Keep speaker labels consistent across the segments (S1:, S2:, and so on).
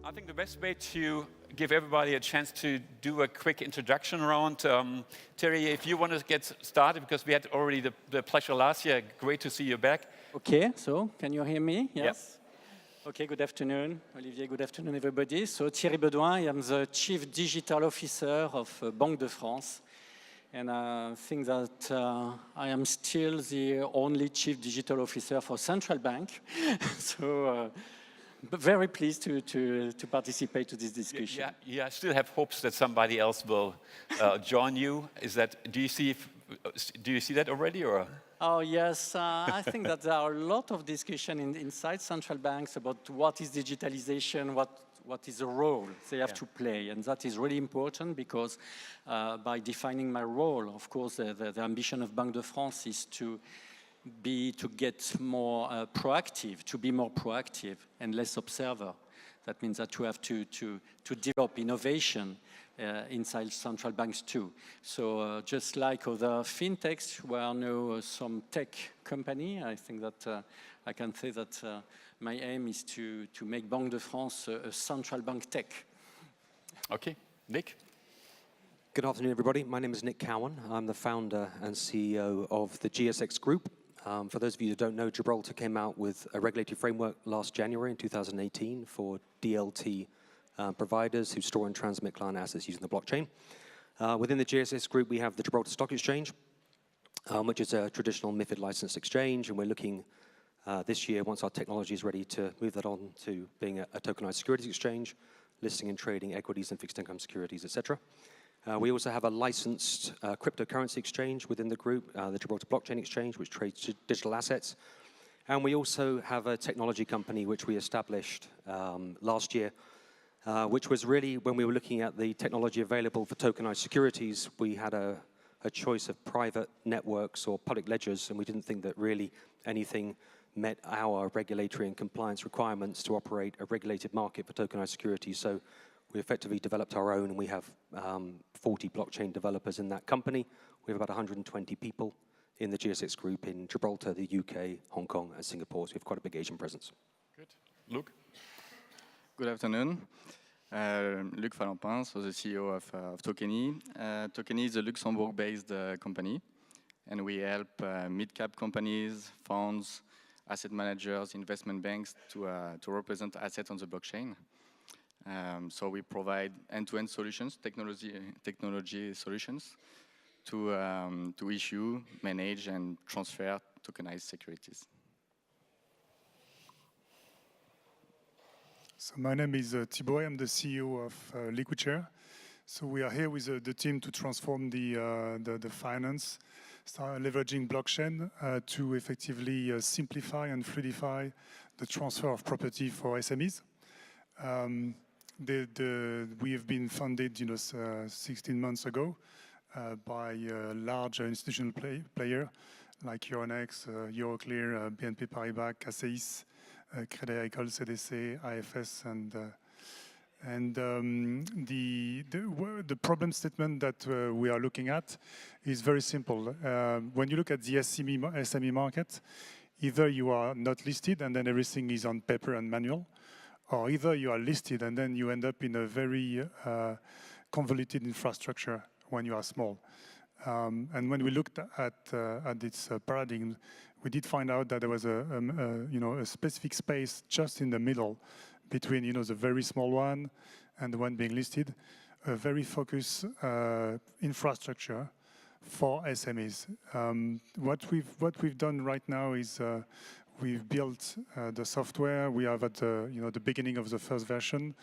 S1: I think the best way to give everybody a chance to do a quick introduction round. Terry, if you want to get started, because we had already the pleasure last year. Great to see you back.
S2: Okay, so can you hear me? Yes. Yep. Okay, good afternoon, Olivier. Good afternoon, everybody. So Thierry Bedoin, I am the Chief Digital Officer of Banque de France. And I think that I am still the only Chief Digital Officer for Central Bank. So very pleased to participate to this discussion.
S1: Yeah, I still have hopes that somebody else will join you. Do you see that already, or?
S2: Oh yes, I think that there are a lot of discussion inside central banks about what is digitalization, what is the role they have to play, and that is really important because by defining my role, of course, the ambition of Banque de France is to get more proactive, to be more proactive and less observer. That means that you have to develop innovation inside central banks too. So just like other fintechs, we are now some tech company. I think that I can say that my aim is to make Banque de France a central bank tech.
S1: Okay, Nick.
S3: Good afternoon, everybody. My name is Nick Cowan. I'm the founder and CEO of the GSX Group. For those of you who don't know, Gibraltar came out with a regulatory framework last January in 2018 for DLT providers who store and transmit client assets using the blockchain. Within the GSX Group, we have the Gibraltar Stock Exchange, which is a traditional MiFID licensed exchange, and we're looking this year, once our technology is ready, to move that on to being a tokenized securities exchange, listing and trading equities and fixed income securities, etc. We also have a licensed cryptocurrency exchange within the group, the Gibraltar Blockchain Exchange, which trades digital assets. And we also have a technology company which we established last year, which was really, when we were looking at the technology available for tokenized securities, we had a choice of private networks or public ledgers, and we didn't think that really anything met our regulatory and compliance requirements to operate a regulated market for tokenized securities. So we effectively developed our own, and we have 40 blockchain developers in that company. We have about 120 people in the GSX Group in Gibraltar, the UK, Hong Kong, and Singapore. So we have quite a big Asian presence.
S1: Good. Luc?
S4: Good afternoon. Luc Falempin, so the CEO of Tokeny. Tokeny is a Luxembourg-based company, and we help mid-cap companies, funds, asset managers, investment banks to represent assets on the blockchain. So we provide end-to-end solutions, technology solutions to issue, manage, and transfer tokenized securities.
S5: So my name is Thibaut. I'm the CEO of LiquidShare. So we are here with the team to transform the finance, start leveraging blockchain to effectively simplify and fluidify the transfer of property for SMEs. We have been funded 16 months ago by a large institutional player like Euronext, Euroclear, BNP Paribas, CACEIS, Crédit Agricole, CDC, IFS, and the problem statement that we are looking at is very simple. When you look at the SME market, either you are not listed and then everything is on paper and manual, or either you are listed and then you end up in a very convoluted infrastructure when you are small. And when we looked at this paradigm, we did find out that there was a specific space just in the middle between the very small one and the one being listed, a very focused infrastructure for SMEs. What we've done right now is we've built the software. We are at the beginning of the first version,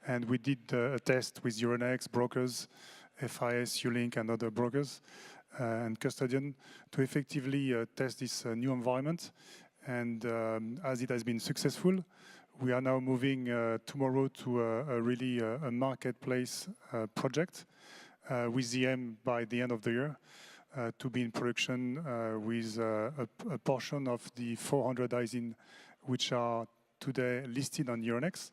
S5: and we did a test with Euronext, brokers, FIS, Ulink, and other brokers and custodian to effectively test this new environment. And as it has been successful, we are now moving tomorrow to a marketplace project with the aim by the end of the year to be in production with a portion of the 400 ISIN which are today listed on Euronext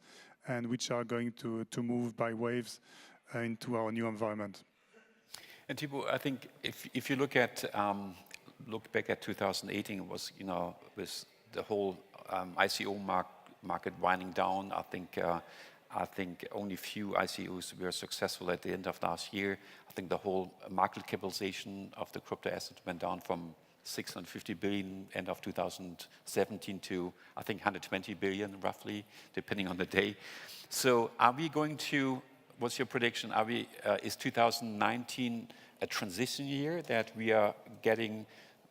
S5: and which are going to move by waves into our new environment.
S1: And Thibaut, I think if you look back at 2018, it was with the whole ICO market winding down. I think I think only few ICOs were successful at the end of last year. I think the whole market capitalization of the crypto asset went down from 650 billion end of 2017 to, I think, 120 billion roughly, depending on the day. So are we going to, what's your prediction? Is 2019 a transition year that we are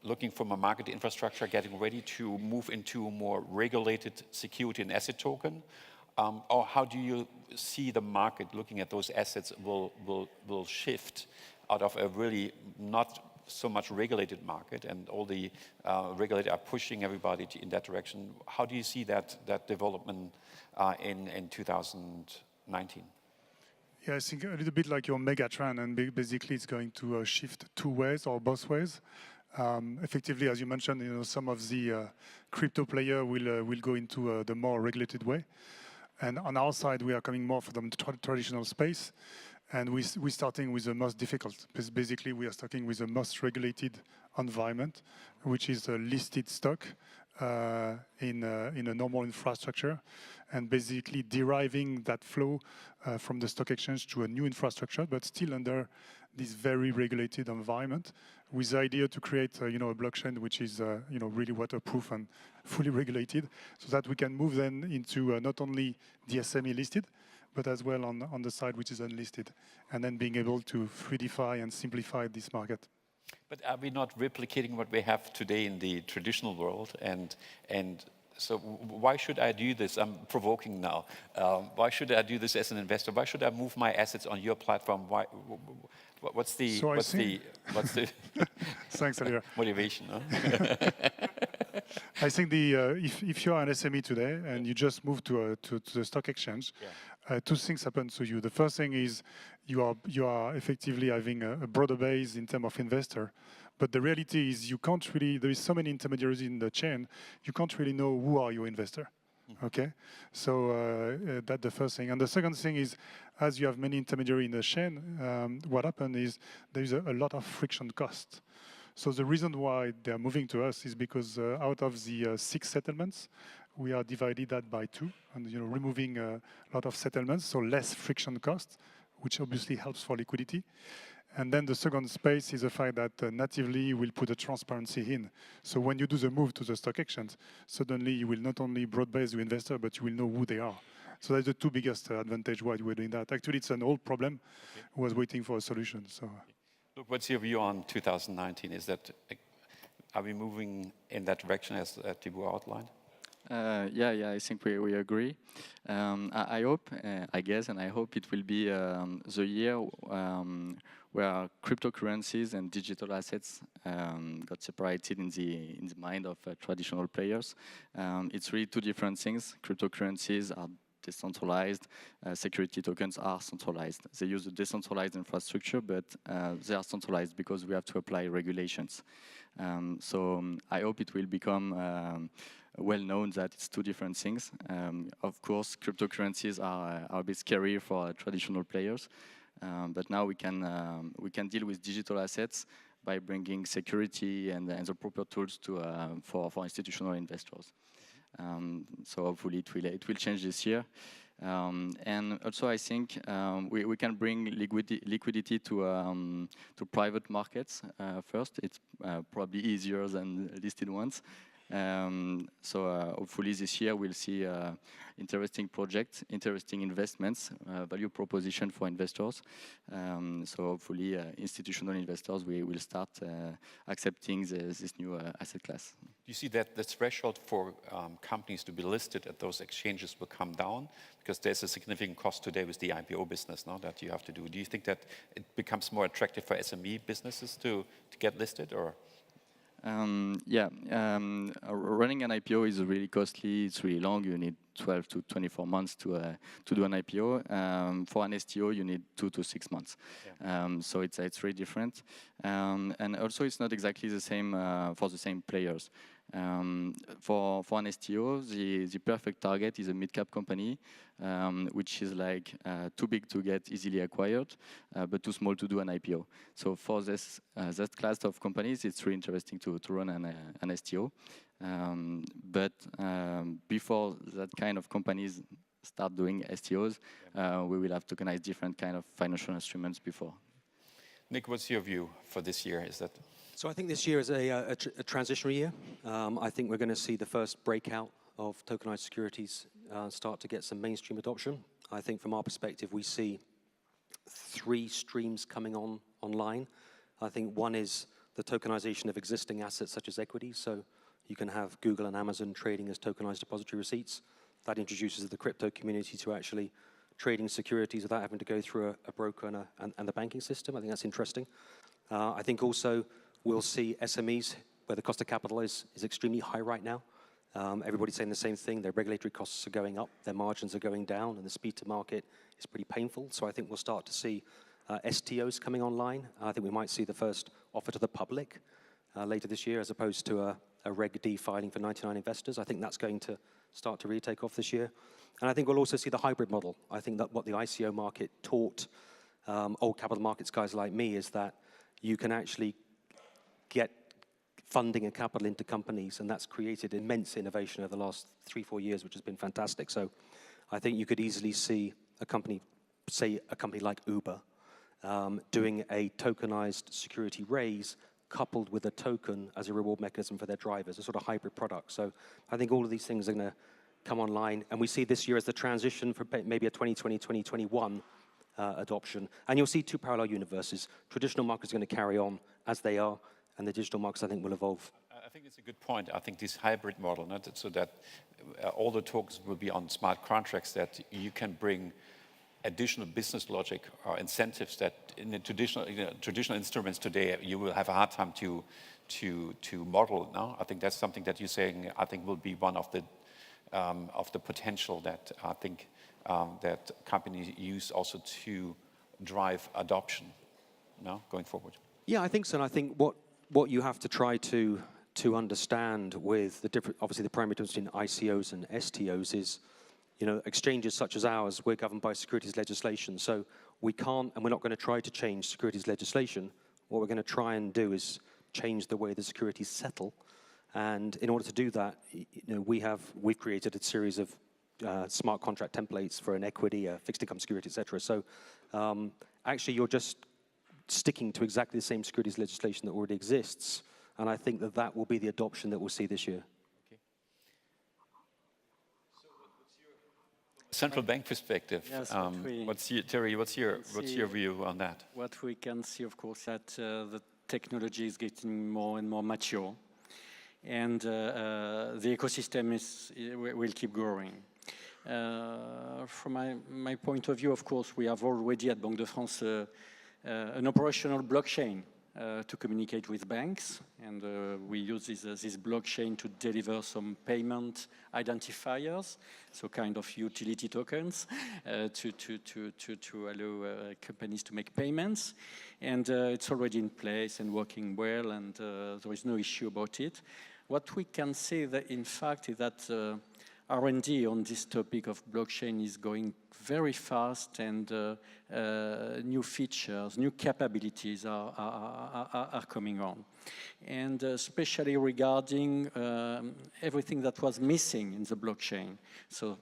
S1: looking from a market infrastructure, getting ready to move into a more regulated security and asset token? Or how do you see the market looking at those assets will shift out of a really not so much regulated market, and all the regulators are pushing everybody in that direction? How do you see that development in 2019?
S5: Yeah, I think a little bit like your mega trend, and basically it's going to shift two ways or both ways. Effectively, as you mentioned, some of the crypto player will go into the more regulated way, and on our side we are coming more from the traditional space, and we're starting with the most difficult. Because basically, we are starting with the most regulated environment, which is a listed stock in a normal infrastructure, and basically deriving that flow from the stock exchange to a new infrastructure, but still under this very regulated environment, with the idea to create a blockchain which is really waterproof and fully regulated, so that we can move then into not only the SME listed, but as well on the side which is unlisted, and then being able to fluidify and simplify this market.
S1: But are we not replicating what we have today in the traditional world? And so why should I do this? I'm provoking now. Why should I do this as an investor? Why should I move my assets on your platform? What's the
S5: Thanks, Oliver.
S1: motivation? Huh?
S5: I think if you're an SME today and you just move to the stock exchange, two things happen to you. The first thing is you are effectively having a broader base in terms of investor, but the reality is you can't really. There is so many intermediaries in the chain, you can't really know who are your investor. Okay, so that's the first thing. And the second thing is, as you have many intermediaries in the chain, what happened is there is a lot of friction cost. So the reason why they are moving to us is because out of the 6 settlements, we are divided that by 2, and removing a lot of settlements, so less friction cost, which obviously helps for liquidity. And then the second space is the fact that natively we'll put a transparency in. So when you do the move to the stock exchange, suddenly you will not only broad base your investor, but you will know who they are. So that's the 2 biggest advantage why we're doing that. Actually, it's an old problem. Okay. Was waiting for a solution. So,
S1: look, what's your view on 2019? Are we moving in that direction as Thibaut outlined?
S4: Yeah, I think we agree. I hope, I guess, and I hope it will be the year where cryptocurrencies and digital assets got separated in the mind of traditional players. It's really 2 different things. Cryptocurrencies are decentralized, security tokens are centralized. They use a decentralized infrastructure, but they are centralized because we have to apply regulations. So I hope it will become well known that it's 2 different things. Of course, cryptocurrencies are a bit scary for traditional players, but now we can deal with digital assets by bringing security and the proper tools for institutional investors. So hopefully it will change this year. And also I think we can bring liquidity to private markets first. It's probably easier than listed ones. So hopefully this year we'll see interesting projects, interesting investments, value proposition for investors. So hopefully institutional investors will start accepting this new asset class.
S1: Do you see that the threshold for companies to be listed at those exchanges will come down? Because there's a significant cost today with the IPO business now that you have to do. Do you think that it becomes more attractive for SME businesses to get listed, or?
S4: Running an IPO is really costly. It's really long. You need 12 to 24 months to do an IPO. For an STO, you need 2 to 6 months. Yeah. So it's really different. And also, it's not exactly the same for the same players. For an STO, the perfect target is a mid-cap company, which is like too big to get easily acquired, but too small to do an IPO. So for that class of companies, it's really interesting to run an STO. But before that kind of companies start doing STOs, we will have tokenized different kind of financial instruments before.
S1: Nick, what's your view for this year? Is that?
S3: So I think this year is a transitional year. I think we're going to see the first breakout of tokenized securities start to get some mainstream adoption. I think from our perspective, we see 3 streams coming online. I think one is the tokenization of existing assets such as equities. So you can have Google and Amazon trading as tokenized depository receipts. That introduces the crypto community to actually trading securities without having to go through a broker and the banking system. I think that's interesting. I think also we'll see SMEs where the cost of capital is extremely high right now. Everybody's saying the same thing. Their regulatory costs are going up, their margins are going down, and the speed to market is pretty painful. So I think we'll start to see STOs coming online. I think we might see the first offer to the public later this year as opposed to a Reg D filing for 99 investors. I think that's going to start to really take off this year. And I think we'll also see the hybrid model. I think that what the ICO market taught old capital markets guys like me is that you can actually get funding and capital into companies, and that's created immense innovation over the last 3-4 years, which has been fantastic. So I think you could easily see a company, say a company like Uber, doing a tokenized security raise coupled with a token as a reward mechanism for their drivers, a sort of hybrid product. So I think all of these things are going to come online, and we see this year as the transition for maybe a 2020, 2021 adoption. And you'll see 2 parallel universes. Traditional markets are going to carry on as they are, and the digital markets, I think, will evolve.
S1: I think it's a good point. I think this hybrid model, so that all the tokens will be on smart contracts, that you can bring additional business logic or incentives that in the traditional instruments today you will have a hard time to model. No, I think that's something that you're saying. I think will be one of the potential that I think that companies use also to drive adoption. No, going forward.
S3: Yeah, I think so. And I think what you have to try to understand with the different, obviously the primary difference between ICOs and STOs is, exchanges such as ours, we're governed by securities legislation. So we can't, and we're not going to try to change securities legislation. What we're going to try and do is change the way the securities settle. And in order to do that, we've created a series of smart contract templates for an equity, a fixed income security, et cetera. So actually you're just sticking to exactly the same securities legislation that already exists. And I think that will be the adoption that we'll see this year.
S1: Okay. So what's your central bank perspective?
S2: Yes,
S1: Terry, what's your view on that?
S2: What we can see, of course, that the technology is getting more and more mature, and the ecosystem will keep growing. From my point of view, of course, we have already at Banque de France an operational blockchain to communicate with banks, and we use this blockchain to deliver some payment identifiers, so kind of utility tokens to allow companies to make payments. And it's already in place and working well, and there is no issue about it. What we can say that, in fact, is that R&D on this topic of blockchain is going very fast, and new features, new capabilities are coming on. And especially regarding everything that was missing in the blockchain. So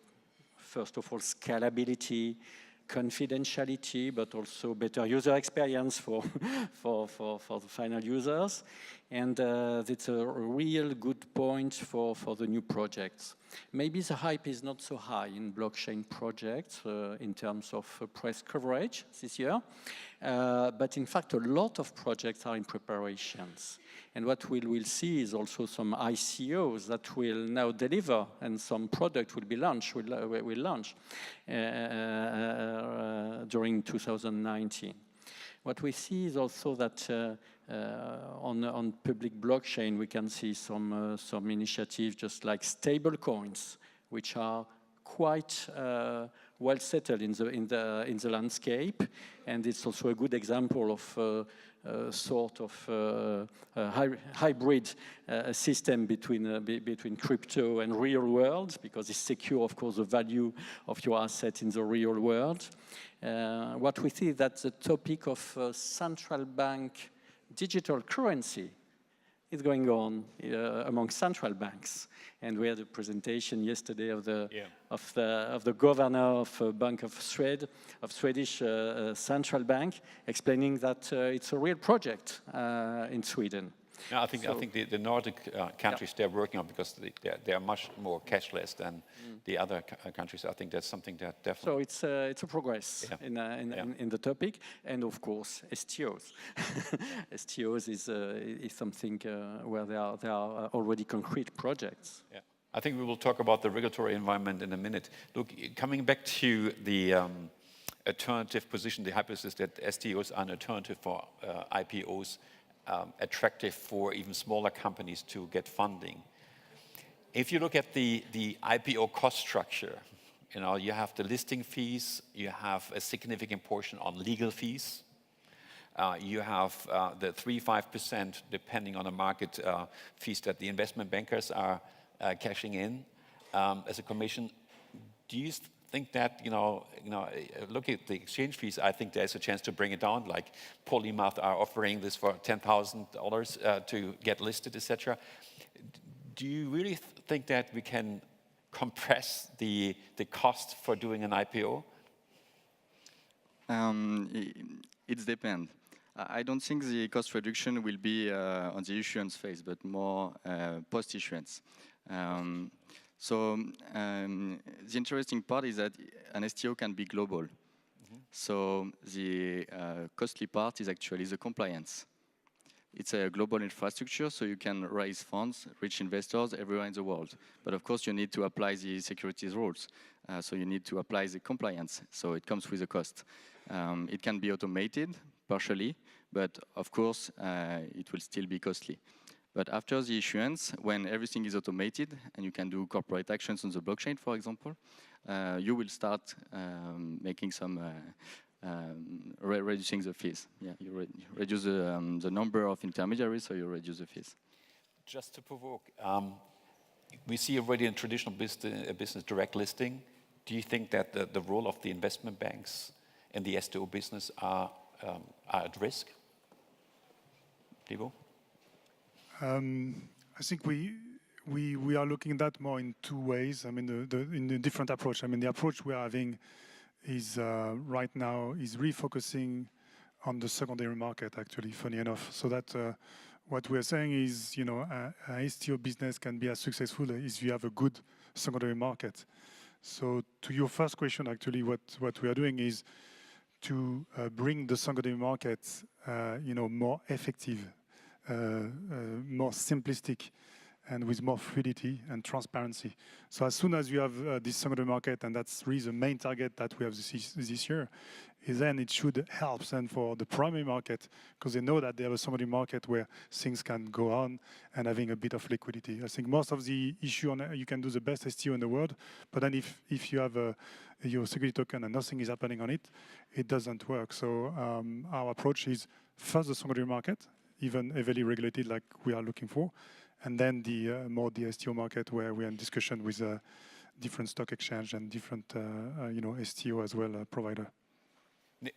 S2: first of all, scalability, confidentiality, but also better user experience for the final users. And it's a real good point for the new projects. Maybe the hype is not so high in blockchain projects in terms of press coverage this year. But in fact, a lot of projects are in preparations. And what we will see is also some ICOs that will now deliver, and some product will be launched, will launch during 2019. What we see is also that on public blockchain, we can see some initiatives just like stable coins, which are quite well settled in the landscape, and it's also a good example of sort of hybrid system between crypto and real world, because it's secure, of course, the value of your asset in the real world. What we see is that the topic of central bank digital currency is going on among central banks. And we had a presentation yesterday of the governor of Banque of Swedish central bank, explaining that it's a real project in Sweden.
S1: No, I think the Nordic countries they're working on because they are much more cashless than the other countries. I think that's something that definitely.
S2: So it's a progress in the topic, and of course STOs. STOs is something where there are already concrete projects.
S1: Yeah, I think we will talk about the regulatory environment in a minute. Look, coming back to the alternative position, the hypothesis that STOs are an alternative for IPOs. Attractive for even smaller companies to get funding. If you look at the IPO cost structure, you have the listing fees, you have a significant portion on legal fees, you have the 3-5%, depending on the market, fees that the investment bankers are cashing in as a commission. Do you think that, look at the exchange fees, I think there's a chance to bring it down, like Polymath are offering this for $10,000 to get listed, etc. Do you really think that we can compress the cost for doing an IPO?
S4: It depends. I don't think the cost reduction will be on the issuance phase, but more post-issuance. So the interesting part is that an STO can be global. So the costly part is actually the compliance. It's a global infrastructure, so you can raise funds, reach investors everywhere in the world. But of course, you need to apply the securities rules. So you need to apply the compliance. So it comes with a cost. It can be automated partially, but of course, it will still be costly. But after the issuance, when everything is automated and you can do corporate actions on the blockchain, for example, you will start making some reducing the fees. Yeah, you reduce the number of intermediaries, so you reduce the fees.
S1: Just to provoke, we see already in traditional business direct listing. Do you think that the role of the investment banks in the STO business are at risk? Thibault?
S5: I think we are looking at that more in two ways. I mean, in a different approach. I mean, the approach we are having is right now is refocusing on the secondary market. Actually, funny enough, so that what we are saying is, a STO business can be as successful as you have a good secondary market. So, to your first question, actually, what we are doing is to bring the secondary market, more effective. More simplistic and with more fluidity and transparency. So as soon as you have this secondary market, and that's really the main target that we have this year, then it should help then for the primary market, because they know that they have a secondary market where things can go on and having a bit of liquidity. I think most of the issue you can do the best STO in the world, but then if you have your security token and nothing is happening on it, it doesn't work. So our approach is first the secondary market, even heavily regulated like we are looking for, and then more the STO market where we are in discussion with different stock exchange and different STO as well provider.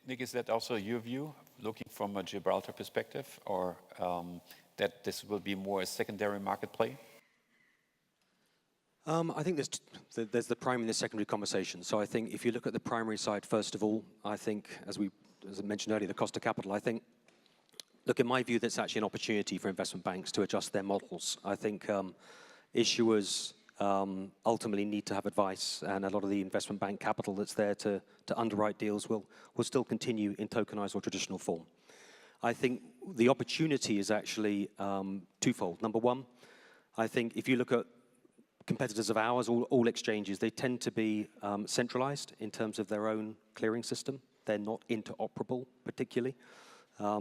S1: Nick, is that also your view, looking from a Gibraltar perspective, or that this will be more a secondary market play?
S3: I think there's the primary and the secondary conversation. So I think if you look at the primary side, first of all, I think, as I mentioned earlier, the cost of capital, I think, look, in my view, that's actually an opportunity for investment banks to adjust their models. I think issuers ultimately need to have advice, and a lot of the investment bank capital that's there to underwrite deals will still continue in tokenized or traditional form. I think the opportunity is actually twofold. Number one, I think if you look at competitors of ours, all exchanges, they tend to be centralized in terms of their own clearing system. They're not interoperable particularly.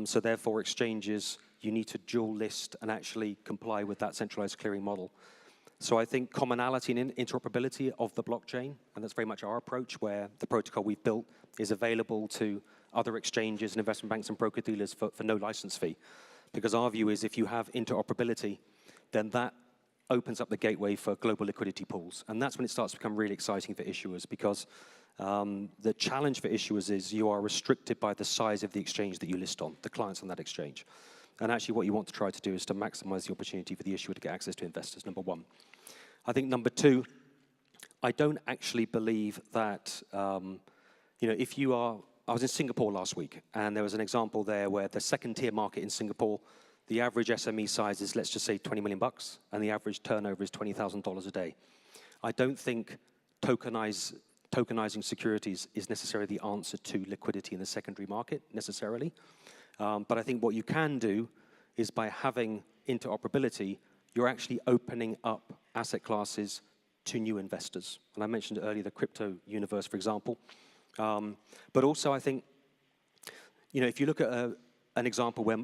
S3: So therefore, exchanges, you need to dual list and actually comply with that centralized clearing model. So I think commonality and interoperability of the blockchain, and that's very much our approach, where the protocol we've built is available to other exchanges and investment banks and broker-dealers for no license fee. Because our view is if you have interoperability, then that opens up the gateway for global liquidity pools. And that's when it starts to become really exciting for issuers, because the challenge for issuers is you are restricted by the size of the exchange that you list on, the clients on that exchange. And actually what you want to try to do is to maximize the opportunity for the issuer to get access to investors, number one. I think number two, I don't actually believe that, if you are, I was in Singapore last week, and there was an example there where the second-tier market in Singapore, the average SME size is, let's just say, 20 million bucks, and the average turnover is $20,000 a day. I don't think tokenizing securities is necessarily the answer to liquidity in the secondary market, necessarily. But I think what you can do is by having interoperability, you're actually opening up asset classes to new investors. And I mentioned earlier the crypto universe, for example. But also, I think, if you look at an example where,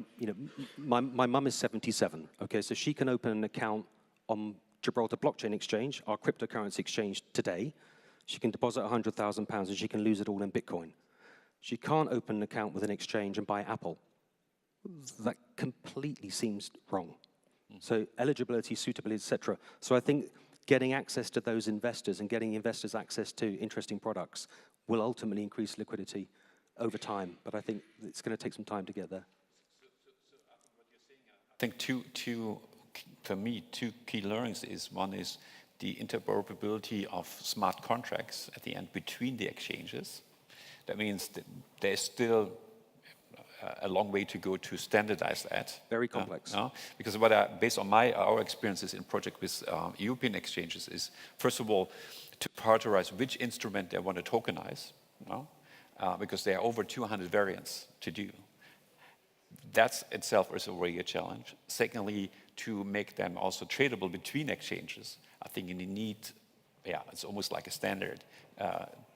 S3: my mum is 77, okay, so she can open an account on Gibraltar blockchain exchange, our cryptocurrency exchange today. She can deposit £100,000 and she can lose it all in Bitcoin. She can't open an account with an exchange and buy Apple. That completely seems wrong. So eligibility, suitability, etc. So I think getting access to those investors and getting investors access to interesting products will ultimately increase liquidity over time. But I think it's going to take some time to get there.
S1: I think for me, two key learnings is one is the interoperability of smart contracts at the end between the exchanges. That means that there's still a long way to go to standardize that.
S3: Very complex.
S1: Because based on our experiences in project with European exchanges is, first of all, to prioritize which instrument they want to tokenize, because there are over 200 variants to do. That itself is already a challenge. Secondly, to make them also tradable between exchanges. I think you need, it's almost like a standard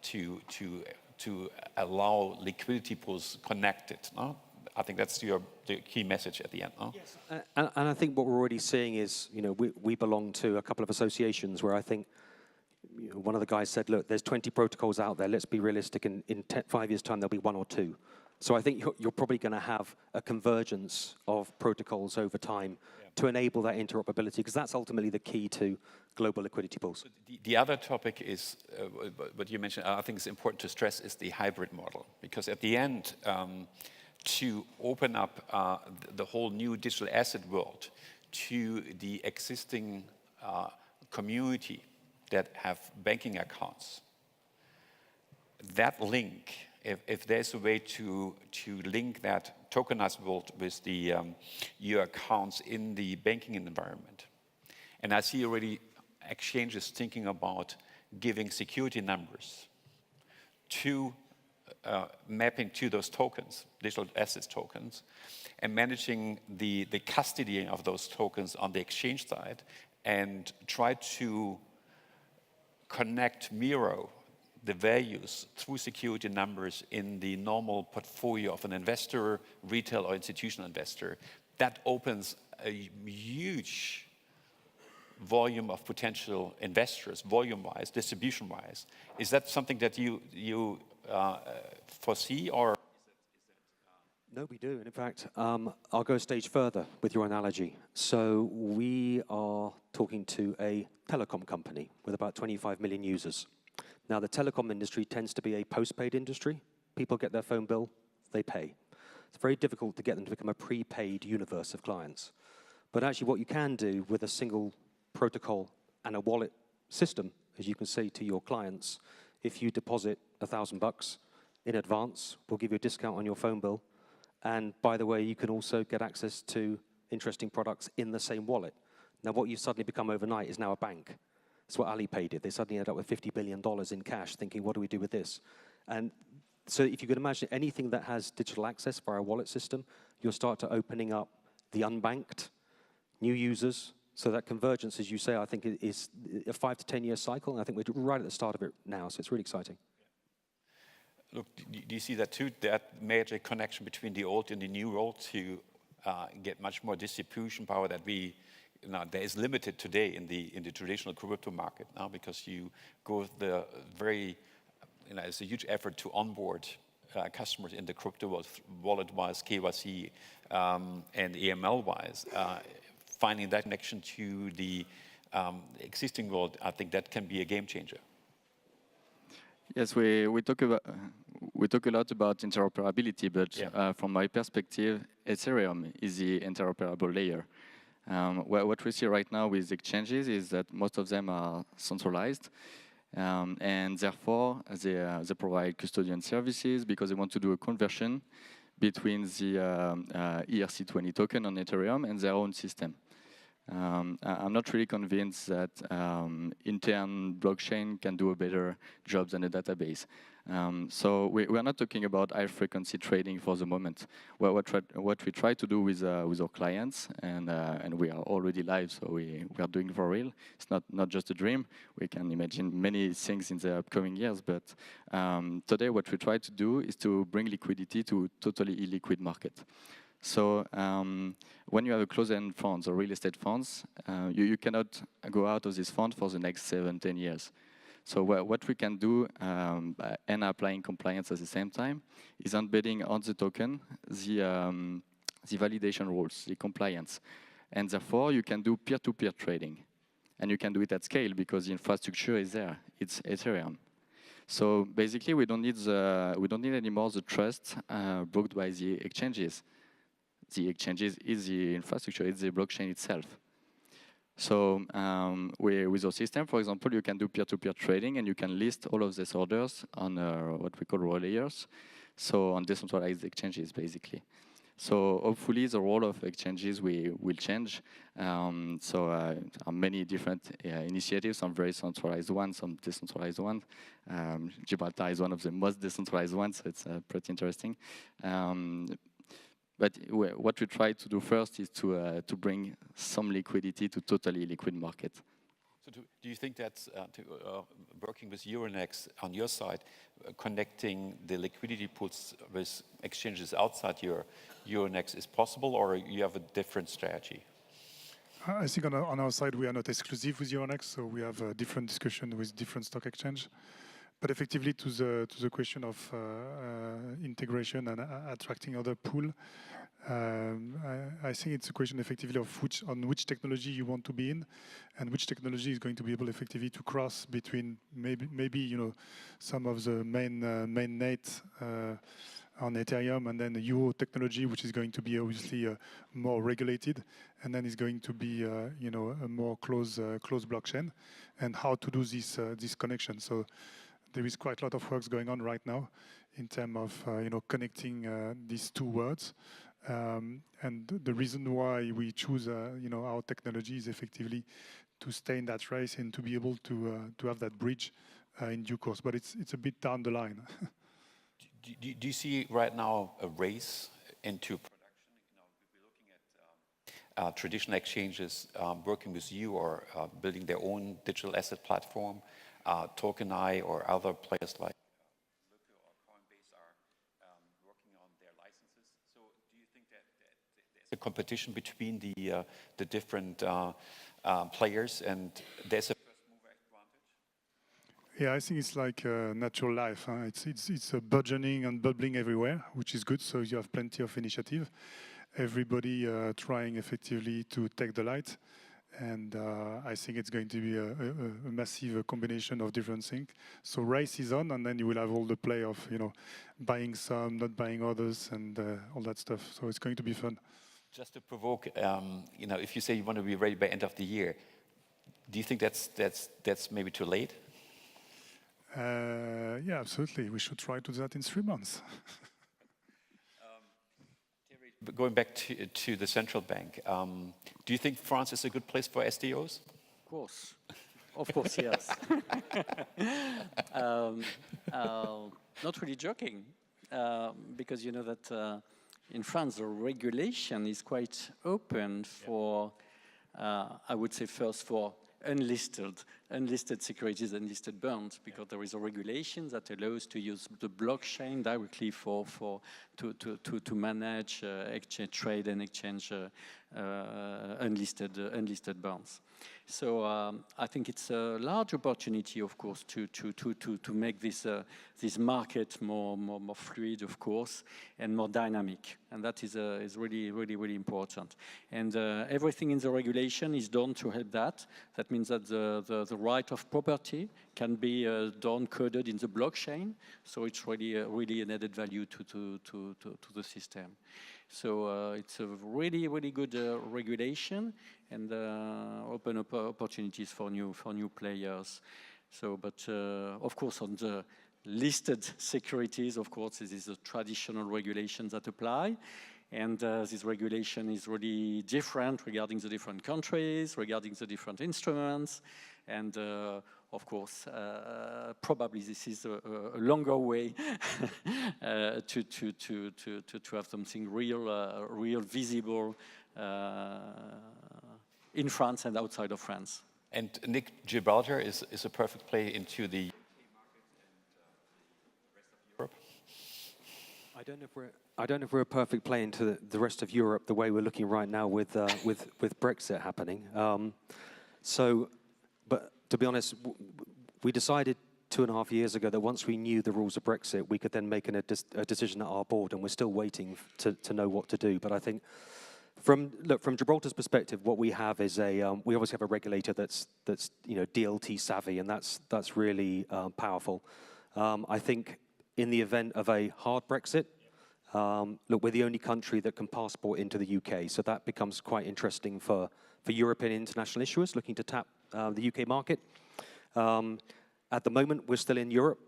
S1: to allow liquidity pools connected. I think that's the key message at the end.
S3: Yes. And I think what we're already seeing is, we belong to a couple of associations where I think one of the guys said, look, there's 20 protocols out there. Let's be realistic. In 5 years' time, there'll be one or two. So I think you're probably going to have a convergence of protocols over time to enable that interoperability, because that's ultimately the key to global liquidity pools.
S1: The other topic is, what you mentioned, I think is important to stress, is the hybrid model. Because at the end, to open up the whole new digital asset world to the existing community that have banking accounts, that link, if there's a way to link that tokenized world with the your accounts in the banking environment, and I see already exchanges thinking about giving security numbers to mapping to those tokens, digital assets tokens, and managing the custody of those tokens on the exchange side, and try to mirror the values through security numbers in the normal portfolio of an investor, retail or institutional investor. That opens a huge volume of potential investors, volume-wise, distribution-wise. Is that something that you foresee, or?
S3: No, we do. And in fact, I'll go a stage further with your analogy. So we are talking to a telecom company with about 25 million users. Now, the telecom industry tends to be a post-paid industry. People get their phone bill, they pay. It's very difficult to get them to become a prepaid universe of clients. But actually what you can do with a single protocol and a wallet system, as you can say to your clients, if you deposit $1,000 in advance, we'll give you a discount on your phone bill. And by the way, you can also get access to interesting products in the same wallet. Now, what you've suddenly become overnight is now a bank. That's what Alipay did. They suddenly ended up with $50 billion in cash, thinking, what do we do with this? And so if you could imagine anything that has digital access via a wallet system, you'll start to opening up the unbanked, new users. So that convergence, as you say, I think is a 5 to 10 year cycle. And I think we're right at the start of it now, so it's really exciting.
S1: Look, do you see that too, that major connection between the old and the new world to get much more distribution power that there is limited today in the traditional crypto market now, because you go the very, it's a huge effort to onboard customers in the crypto world, wallet-wise, KYC, and AML-wise. Finding that connection to the existing world, I think that can be a game changer.
S4: Yes, we talk a lot about interoperability, but from my perspective, Ethereum is the interoperable layer. What we see right now with exchanges is that most of them are centralized, and therefore they provide custodian services because they want to do a conversion between the ERC20 token on Ethereum and their own system. I'm not really convinced that intern blockchain can do a better job than a database. So we're not talking about high frequency trading for the moment. What we try to do with our clients, and we are already live, so we are doing for real. It's not just a dream. We can imagine many things in the upcoming years, but today what we try to do is to bring liquidity to totally illiquid market. So when you have a closed-end funds or real estate funds, you cannot go out of this fund for the next 7-10 years. So what we can do and applying compliance at the same time is embedding on the token the validation rules, the compliance. And therefore, you can do peer-to-peer trading. And you can do it at scale because the infrastructure is there. It's Ethereum. So basically, we don't need anymore the trust booked by the exchanges. The exchanges is the infrastructure, it's the blockchain itself. So with our system, for example, you can do peer-to-peer trading and you can list all of these orders on what we call raw layers, so on decentralized exchanges, basically. So hopefully the role of exchanges will change. So many different initiatives, some very centralized ones, some decentralized ones. Gibraltar is one of the most decentralized ones, so it's pretty interesting. But what we try to do first is to bring some liquidity to totally liquid market.
S1: So do you think that working with Euronext on your side, connecting the liquidity pools with exchanges outside Euronext is possible, or you have a different strategy?
S5: I think on our side, we are not exclusive with Euronext, so we have a different discussion with different stock exchange. But effectively, to the question of integration and attracting other pool, I think it's a question effectively of which technology you want to be in, and which technology is going to be able effectively to cross between maybe some of the mainnet on Ethereum, and then the Euro technology, which is going to be obviously more regulated, and then is going to be a more closed blockchain, and how to do this connection. So there is quite a lot of works going on right now in terms of connecting these two worlds. And the reason why we choose our technology is effectively to stay in that race and to be able to have that bridge in due course. But it's a bit down the line.
S1: Do you see right now a race into production? We're looking at traditional exchanges working with you or building their own digital asset platform. Tokeny or other players like LiquidShare or Cowan are working on their licenses. So do you think that there's a competition between the different players and there's a first mover advantage?
S5: Yeah, I think it's like natural life. It's burgeoning and bubbling everywhere, which is good. So you have plenty of initiative. Everybody trying effectively to take the light. And I think it's going to be a massive combination of different things. So race is on, and then you will have all the play of buying some, not buying others, and all that stuff. So it's going to be fun.
S1: Just to provoke, if you say you want to be ready by end of the year, do you think that's maybe too late?
S5: Yeah, absolutely. We should try to do that in 3 months.
S1: Going back to the central bank, do you think France is a good place for SDOs?
S2: Of course, yes. Not really joking, because you know that in France the regulation is quite open for, I would say first for unlisted securities, unlisted bonds, because there is a regulation that allows to use the blockchain directly to manage exchange trade and exchange unlisted bonds. So I think it's a large opportunity, of course, to make this market more fluid, of course, and more dynamic. And that is really important. And everything in the regulation is done to help that. That means that the right of property can be done coded in the blockchain. So it's really an added value to the system. So it's a really good regulation and open up opportunities for new players. So, but of course, on the listed securities, of course, this is a traditional regulations that apply. And this regulation is really different regarding the different countries, regarding the different instruments. And of course, probably this is a longer way to have something real visible in France and outside of France.
S1: And Nick, Gibraltar is a perfect play into the Europe.
S3: I don't know if we're a perfect play into the rest of Europe the way we're looking right now with Brexit happening. But to be honest, we decided 2.5 years ago that once we knew the rules of Brexit, we could then make a decision at our board, and we're still waiting to know what to do. But I think from Gibraltar's perspective, what we have is we obviously have a regulator that's DLT savvy, and that's really powerful. I think in the event of a hard Brexit, we're the only country that can passport into the UK, so that becomes quite interesting for European international issuers looking to tap the UK market. At the moment, we're still in Europe.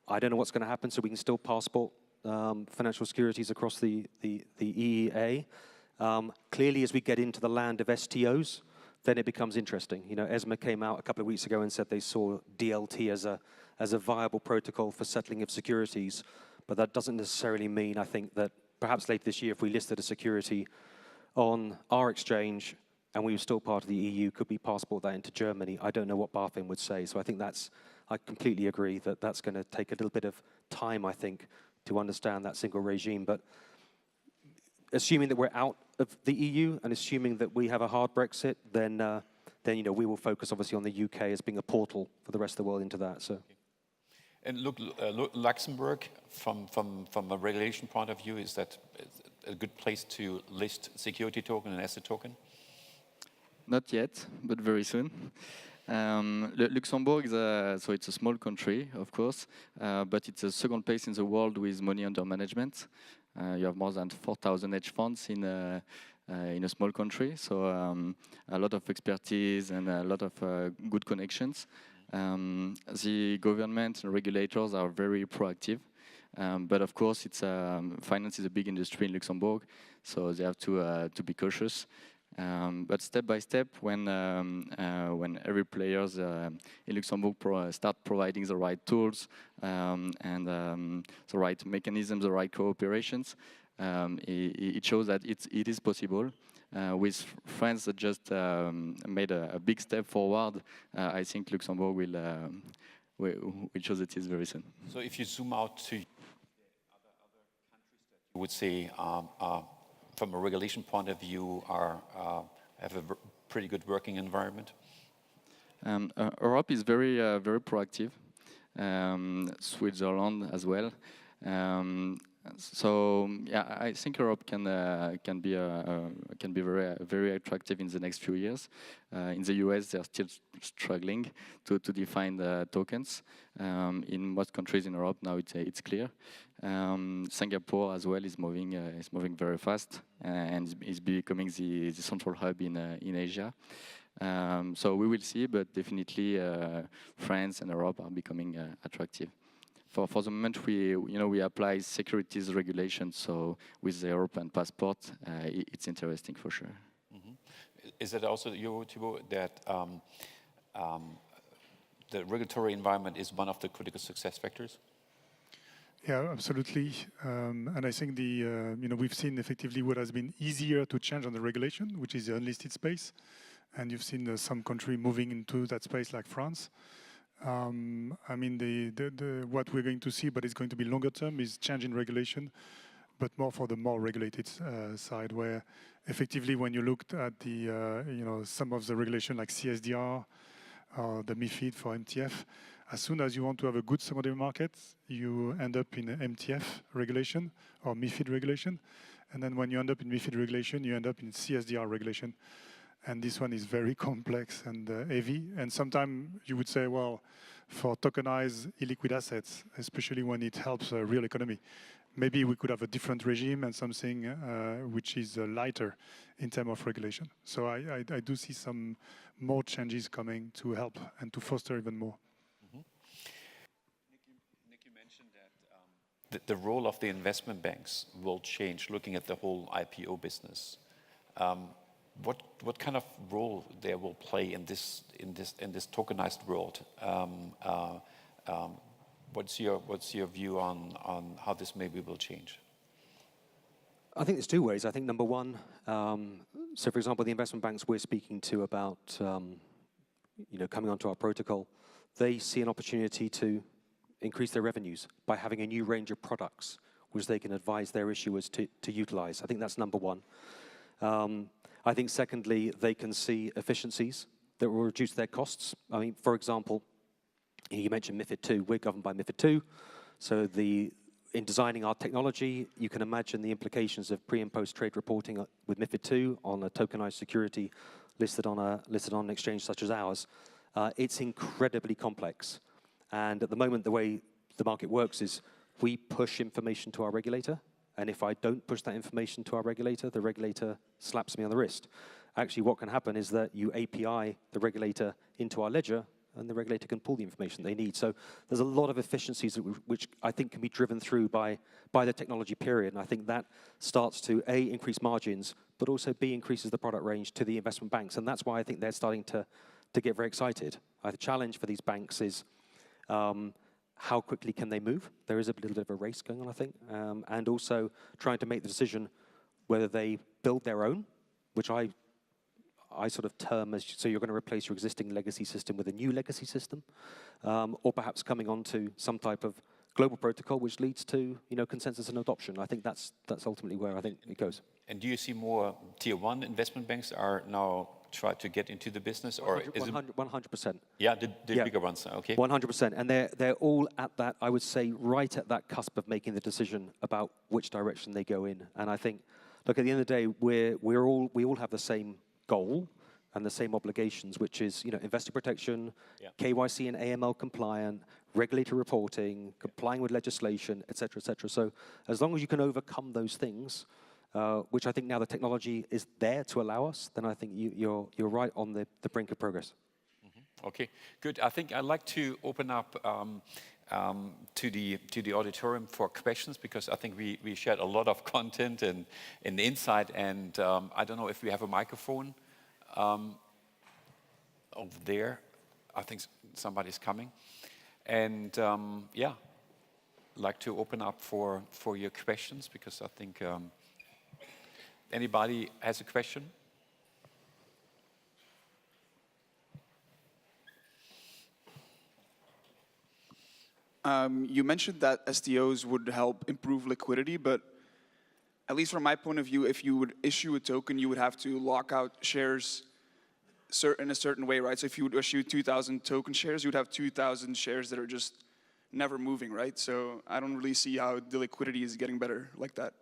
S3: I don't know what's going to happen, so we can still passport financial securities across the EEA. Clearly, as we get into the land of STOs, then it becomes interesting. ESMA came out a couple of weeks ago and said they saw DLT as a viable protocol for settling of securities, but that doesn't necessarily mean, I think, that perhaps later this year, if we listed a security on our exchange and we were still part of the EU, could we passport that into Germany? I don't know what BaFin would say. So I think I completely agree that that's going to take a little bit of time, I think, to understand that single regime. But assuming that we're out of the EU and assuming that we have a hard Brexit, then we will focus obviously on the UK as being a portal for the rest of the world into that. So.
S1: And look, Luxembourg, from a regulation point of view, is that a good place to list security token and asset token?
S4: Not yet, but very soon. Luxembourg so it's a small country, of course, but it's the second place in the world with money under management. You have more than 4,000 hedge funds in a small country, so a lot of expertise and a lot of good connections. The government and regulators are very proactive, but of course, finance is a big industry in Luxembourg, so they have to be cautious. But step by step, when every players in Luxembourg start providing the right tools and the right mechanisms, the right cooperations, it shows that it is possible. With France that just made a big step forward, I think Luxembourg will show that it is very soon.
S1: So if you zoom out to other countries that you would say from a regulation point of view have a pretty good working environment?
S4: Europe is very proactive. Switzerland as well. So yeah, I think Europe can be very attractive in the next few years. In the US, they're still struggling to define the tokens. In most countries in Europe now, it's clear. Singapore as well is moving very fast and is becoming the central hub in Asia. So we will see, but definitely France and Europe are becoming attractive. For the moment, we apply securities regulations. So with the European passport, it's interesting for sure.
S1: Mm-hmm. Is it also your Thibaut, that the regulatory environment is one of the critical success factors?
S5: Yeah, absolutely. And I think we've seen effectively what has been easier to change on the regulation, which is the unlisted space. And you've seen some country moving into that space like France. I mean, what we're going to see, but it's going to be longer term, is change in regulation but more for the more regulated side, where effectively when you looked at the, some of the regulation like CSDR, the MiFID for MTF, as soon as you want to have a good secondary market, you end up in MTF regulation or MiFID regulation. And then when you end up in MiFID regulation, you end up in CSDR regulation. And this one is very complex and heavy. And sometimes you would say, well, for tokenized illiquid assets, especially when it helps a real economy, maybe we could have a different regime and something which is lighter in terms of regulation. So I do see some more changes coming to help and to foster even more.
S1: Nick, you mentioned that the role of the investment banks will change, looking at the whole IPO business. What kind of role they will play in this tokenized world? What's your view on how this maybe will change?
S3: I think there's two ways. I think number one, so for example, the investment banks we're speaking to about coming onto our protocol, they see an opportunity to increase their revenues by having a new range of products which they can advise their issuers to utilize. I think that's number one. I think secondly, they can see efficiencies that will reduce their costs. I mean, for example, you mentioned MiFID II. We're governed by MiFID II. So in designing our technology, you can imagine the implications of pre- and post-trade reporting with MiFID II on a tokenized security listed on an exchange such as ours. It's incredibly complex. And at the moment, the way the market works is we push information to our regulator. And if I don't push that information to our regulator, the regulator slaps me on the wrist. Actually, what can happen is that you API the regulator into our ledger, and the regulator can pull the information they need. So there's a lot of efficiencies which I think can be driven through by the technology period. And I think that starts to, A, increase margins, but also, B, increases the product range to the investment banks. And that's why I think they're starting to get very excited. The challenge for these banks is how quickly can they move? There is a little bit of a race going on, I think. And also trying to make the decision whether they build their own, which I sort of term as, so you're going to replace your existing legacy system with a new legacy system, or perhaps coming onto some type of global protocol which leads to consensus and adoption. I think that's ultimately where I think it goes.
S1: And do you see more tier one investment banks are now try to get into the business, or
S3: 100%?
S1: Yeah, the bigger ones. Okay.
S3: 100%, and they're all at that. I would say right at that cusp of making the decision about which direction they go in. And I think, look, at the end of the day, we all have the same goal and the same obligations, which is investor protection, KYC and AML compliant, regulatory reporting, complying with legislation, et cetera, et cetera. So as long as you can overcome those things, which I think now the technology is there to allow us, then I think you're right on the brink of progress.
S1: Mm-hmm. Okay, good. I think I'd like to open up to the auditorium for questions, because I think we shared a lot of content and insight, and I don't know if we have a microphone over there. I think somebody's coming, and yeah, like to open up for your questions, because I think anybody has a question?
S6: You mentioned that STOs would help improve liquidity, but at least from my point of view, if you would issue a token, you would have to lock out shares in a certain way, right? So if you would issue 2,000 token shares, you would have 2,000 shares that are just never moving, right? So I don't really see how the liquidity is getting better like that.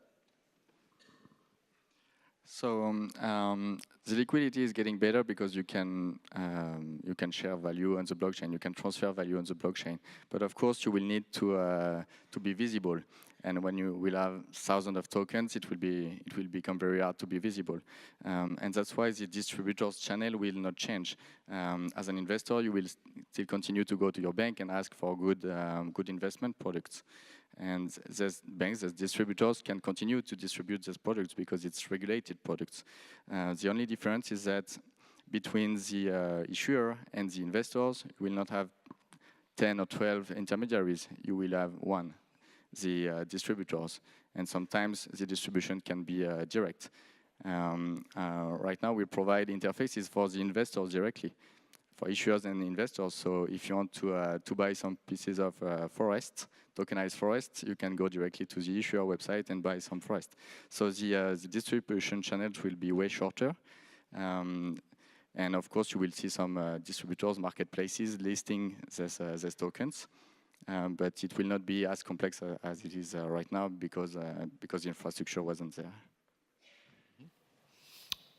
S4: So the liquidity is getting better because you can share value on the blockchain, you can transfer value on the blockchain. But of course, you will need to be visible. And when you will have thousands of tokens, it will become very hard to be visible. And that's why the distributors channel will not change. As an investor, you will still continue to go to your bank and ask for good investment products. And these banks, these distributors can continue to distribute these products because it's regulated products. The only difference is that between the issuer and the investors, you will not have 10 or 12 intermediaries. You will have one, the distributors. And sometimes the distribution can be direct. Right now, we provide interfaces for the investors directly. issuers and investors. So if you want to buy some pieces of forest, tokenized forest, you can go directly to the issuer website and buy some forest. So the distribution channels will be way shorter. And of course, you will see some distributors, marketplaces listing these tokens. But it will not be as complex as it is right now because the infrastructure wasn't there.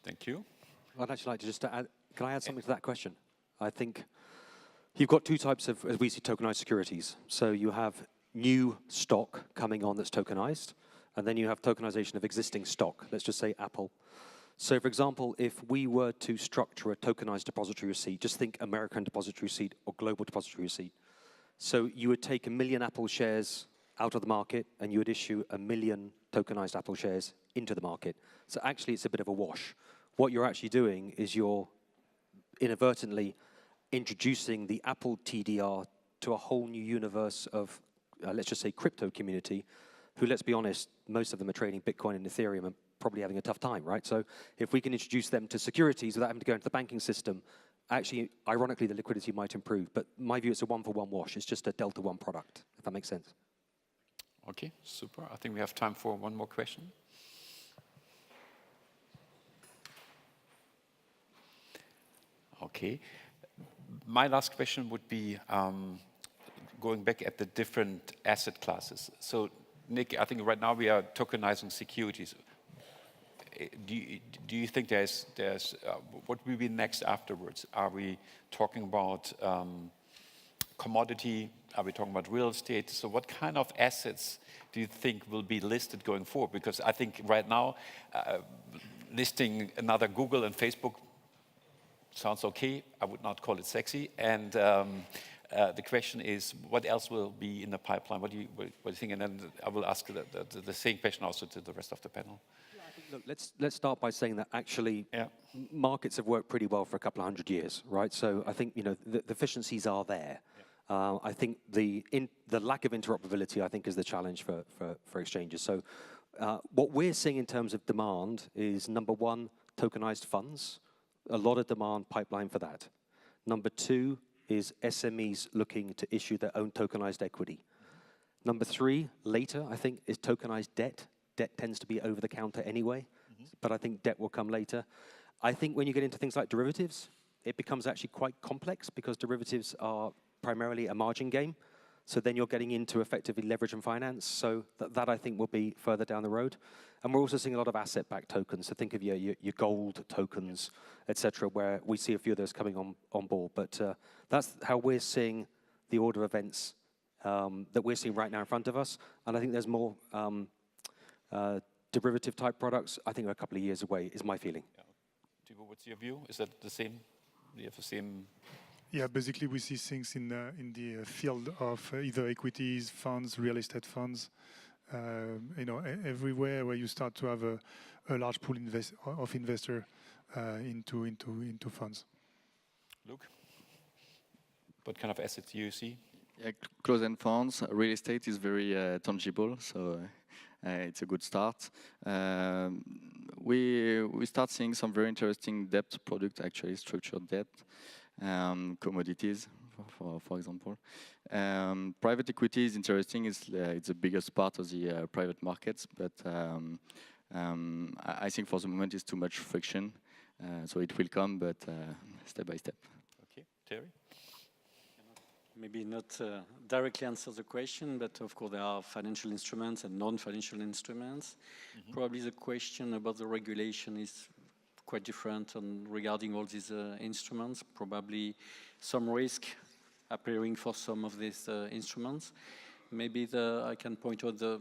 S1: Thank you.
S3: I'd actually like to just add, can I add something to that question? I think you've got two types of, as we see, tokenized securities. So you have new stock coming on that's tokenized, and then you have tokenization of existing stock, let's just say Apple. So for example, if we were to structure a tokenized depository receipt, just think American depository receipt or global depository receipt. So you would take 1 million Apple shares out of the market, and you would issue 1 million tokenized Apple shares into the market. So actually, it's a bit of a wash. What you're actually doing is you're inadvertently introducing the Apple TDR to a whole new universe of, let's just say, crypto community, who, let's be honest, most of them are trading Bitcoin and Ethereum and probably having a tough time, right? So if we can introduce them to securities without having to go into the banking system, actually, ironically, the liquidity might improve. But my view, it's a one-for-one wash. It's just a delta-1 product, if that makes sense.
S1: Okay, super. I think we have time for one more question. Okay. My last question would be going back at the different asset classes. So, Nick, I think right now we are tokenizing securities. Do you think there's what will be next afterwards? Are we talking about commodity? Are we talking about real estate? So what kind of assets do you think will be listed going forward? Because I think right now, listing another Google and Facebook sounds okay. I would not call it sexy. And the question is, what else will be in the pipeline? What do you think? And then I will ask the same question also to the rest of the panel.
S3: Yeah, I think, look, let's start by saying that actually markets have worked pretty well for a couple of 100 years, right? So I think the efficiencies are there. Yeah. I think the lack of interoperability, I think, is the challenge for exchanges. So what we're seeing in terms of demand is, number one, tokenized funds. A lot of demand pipeline for that. Number two is SMEs looking to issue their own tokenized equity. Number three, later, I think, is tokenized debt. Debt tends to be over the counter anyway, but I think debt will come later. I think when you get into things like derivatives, it becomes actually quite complex because derivatives are primarily a margin game. So then you're getting into effectively leverage and finance. So that I think will be further down the road. And we're also seeing a lot of asset-backed tokens. So think of your gold tokens, et cetera, where we see a few of those coming on board. But that's how we're seeing the order of events that we're seeing right now in front of us. And I think there's more derivative-type products. I think we're a couple of years away, is my feeling.
S1: Yeah. Thibaut, what's your view? Is that the same? Do you have the same?
S5: Yeah, basically we see things in the field of either equities, funds, real estate funds, everywhere where you start to have a large pool of investor into funds.
S1: Luke, what kind of assets do you see?
S4: Yeah, closed-end funds, real estate is very tangible, so it's a good start. We start seeing some very interesting debt products, actually, structured debt. Commodities, for example. Private equity is interesting. It's the biggest part of the private markets, but I think for the moment it's too much friction. So it will come, but step by step.
S1: Okay, Terry?
S2: Maybe not directly answer the question, but of course there are financial instruments and non-financial instruments. Probably the question about the regulation is quite different regarding all these instruments. Probably some risk appearing for some of these instruments. Maybe I can point out the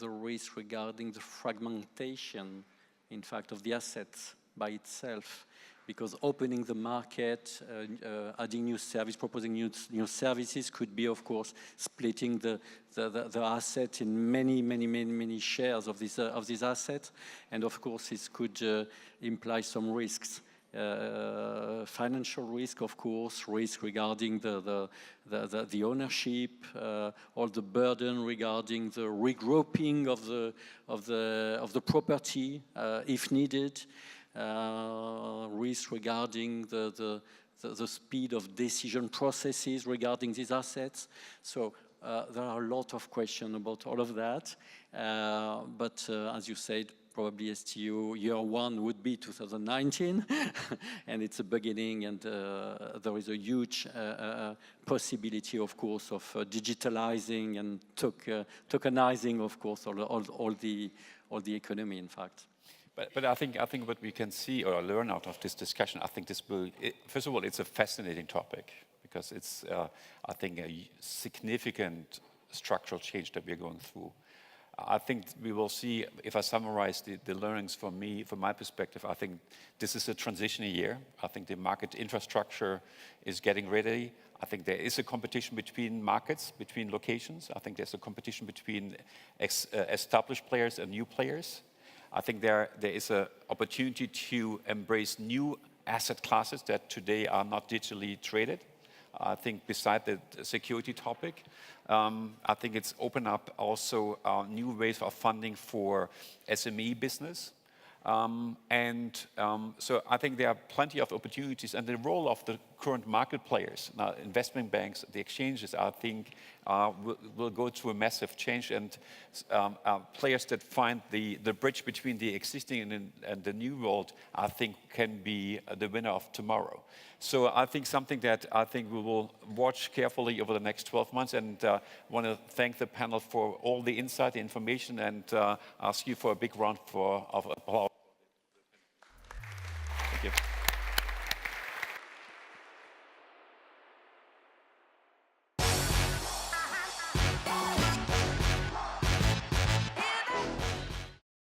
S2: risk regarding the fragmentation, in fact, of the assets by itself, because opening the market, adding new service, proposing new services could be, of course, splitting the asset in many shares of these assets, and of course this could imply some risks. Financial risk, of course, risk regarding the ownership, all the burden regarding the regrouping of the property if needed. Risk regarding the the speed of decision processes regarding these assets. So there are a lot of questions about all of that. But as you said, probably STO year one would be 2019, and it's a beginning, and there is a huge possibility, of course, of digitalizing and tokenizing, of course, all the economy, in fact.
S1: But I think what we can see or learn out of this discussion, I think this will, first of all, it's a fascinating topic because it's, I think, a significant structural change that we're going through. I think we will see, if I summarize the learnings from my perspective, I think this is a transition year. I think the market infrastructure is getting ready. I think there is a competition between markets, between locations. I think there's a competition between established players and new players. I think there is an opportunity to embrace new asset classes that today are not digitally traded. I think beside the security topic, I think it's opened up also new ways of funding for SME business. So I think there are plenty of opportunities, and the role of the current market players, now investment banks, the exchanges, I think will go through a massive change, and players that find the bridge between the existing and the new world, I think can be the winner of tomorrow. So I think something that I think we will watch carefully over the next 12 months, and want to thank the panel for all the insight, the information, and ask you for a big round of applause.